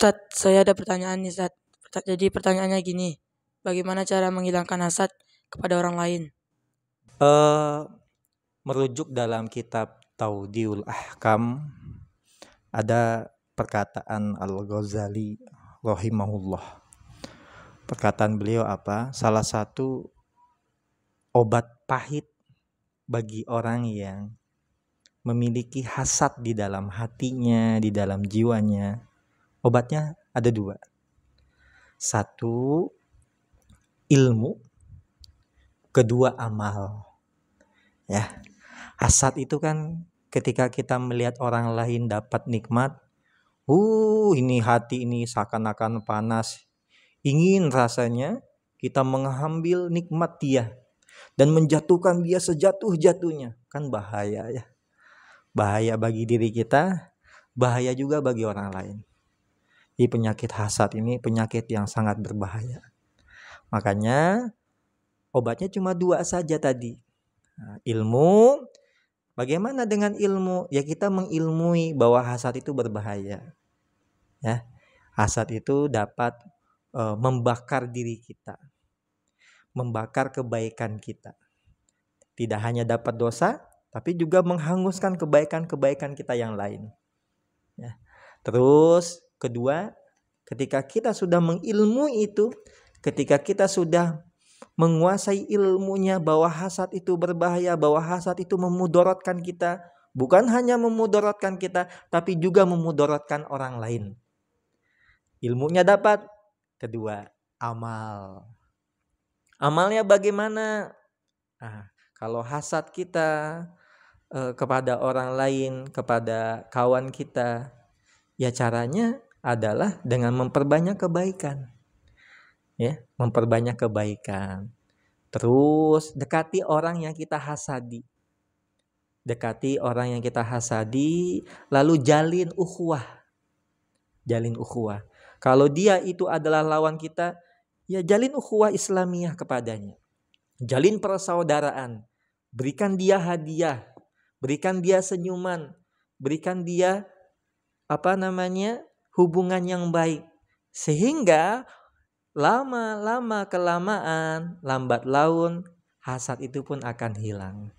Ustadz, saya ada pertanyaan nih, Ustadz. Jadi pertanyaannya gini, bagaimana cara menghilangkan hasad kepada orang lain? Merujuk dalam kitab Tawdiul Ahkam ada perkataan Al-Ghazali rahimahullah. Perkataan beliau apa? Salah satu obat pahit bagi orang yang memiliki hasad di dalam hatinya, di dalam jiwanya. Obatnya ada dua. Satu, ilmu. Kedua, amal. Ya, hasad itu kan ketika kita melihat orang lain dapat nikmat, ini hati ini seakan-akan panas. Ingin rasanya kita mengambil nikmat dia dan menjatuhkan dia sejatuh-jatuhnya. Kan bahaya ya. Bahaya bagi diri kita, bahaya juga bagi orang lain. Jadi penyakit hasad ini penyakit yang sangat berbahaya. Makanya obatnya cuma dua saja tadi. Ilmu. Bagaimana dengan ilmu? Ya kita mengilmui bahwa hasad itu berbahaya. Ya, hasad itu dapat membakar diri kita, membakar kebaikan kita. Tidak hanya dapat dosa, tapi juga menghanguskan kebaikan-kebaikan kita yang lain. Ya. Terus kedua, ketika kita sudah mengilmui itu, ketika kita sudah menguasai ilmunya bahwa hasad itu berbahaya, bahwa hasad itu memudaratkan kita, bukan hanya memudaratkan kita, tapi juga memudaratkan orang lain. Ilmunya dapat. Kedua, amal. Amalnya bagaimana? Kalau hasad kita kepada orang lain, kepada kawan kita, ya caranya adalah dengan memperbanyak kebaikan. Ya, memperbanyak kebaikan. Terus dekati orang yang kita hasadi. Dekati orang yang kita hasadi, lalu jalin ukhuwah. Jalin ukhuwah. Kalau dia itu adalah lawan kita, ya jalin ukhuwah Islamiyah kepadanya. Jalin persaudaraan. Berikan dia hadiah, berikan dia senyuman, berikan dia hubungan yang baik. Sehingga lama-lama kelamaan, lambat laun, hasad itu pun akan hilang.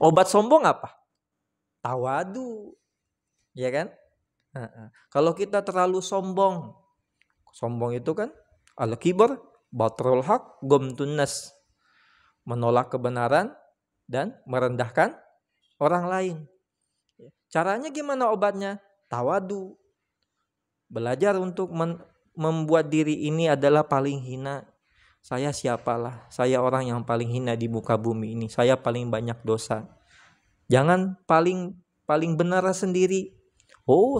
Obat sombong apa? Tawadu. Ya kan? Kalau kita terlalu sombong itu kan al-kibar, batrul haq, gomtun nas. Menolak kebenaran dan merendahkan orang lain. Caranya gimana obatnya? Tawadu. Belajar untuk membuat diri ini adalah paling hina. Saya siapalah? Saya orang yang paling hina di muka bumi ini. Saya paling banyak dosa. Jangan paling benar sendiri.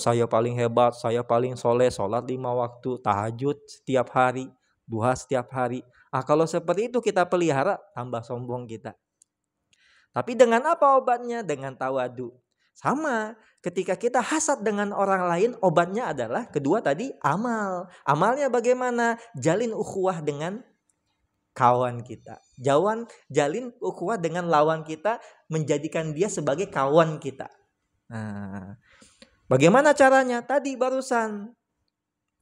Saya paling hebat, saya paling soleh, sholat 5 waktu, tahajud setiap hari, duha setiap hari. Kalau seperti itu kita pelihara, tambah sombong kita. Tapi dengan apa obatnya? Dengan tawadu. Sama, ketika kita hasad dengan orang lain, obatnya adalah kedua tadi amal. Amalnya bagaimana? Jalin ukhuwah dengan kawan kita. Jalin ukhuwah dengan lawan kita, menjadikan dia sebagai kawan kita. Bagaimana caranya? Tadi barusan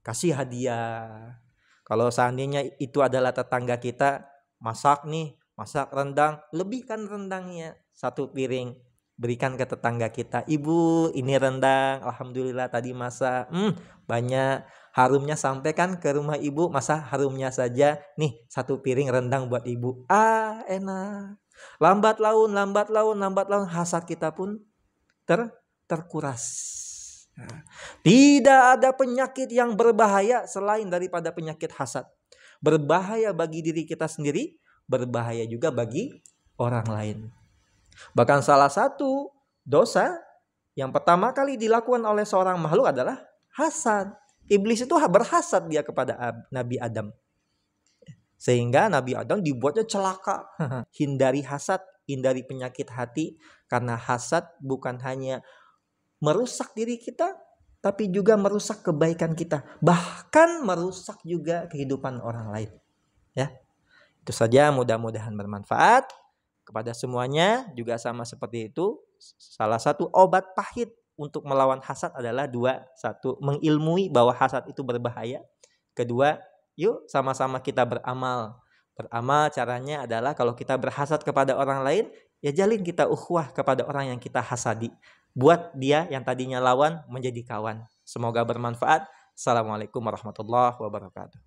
kasih hadiah. Kalau seandainya itu adalah tetangga kita, masak rendang, lebihkan rendangnya 1 piring, berikan ke tetangga kita. Ibu, ini rendang, alhamdulillah tadi masak, banyak, harumnya sampaikan ke rumah ibu, masa harumnya saja, nih 1 piring rendang buat ibu. Enak. Lambat laun hasad kita pun terkuras. Tidak ada penyakit yang berbahaya selain daripada penyakit hasad. Berbahaya bagi diri kita sendiri, berbahaya juga bagi orang lain. Bahkan salah satu dosa yang pertama kali dilakukan oleh seorang makhluk adalah hasad. Iblis itu berhasad dia kepada Nabi Adam. Sehingga Nabi Adam dibuatnya celaka. Hindari hasad, hindari penyakit hati. Karena hasad bukan hanya merusak diri kita, tapi juga merusak kebaikan kita, bahkan merusak juga kehidupan orang lain. Ya, itu saja, mudah-mudahan bermanfaat kepada semuanya. Juga sama seperti itu, salah satu obat pahit untuk melawan hasad adalah dua. Satu, mengilmui bahwa hasad itu berbahaya. Kedua, yuk sama-sama kita beramal. Beramal caranya adalah kalau kita berhasad kepada orang lain, ya jalin kita ukhuwah kepada orang yang kita hasadi. Buat dia yang tadinya lawan menjadi kawan. Semoga bermanfaat. Assalamualaikum warahmatullahi wabarakatuh.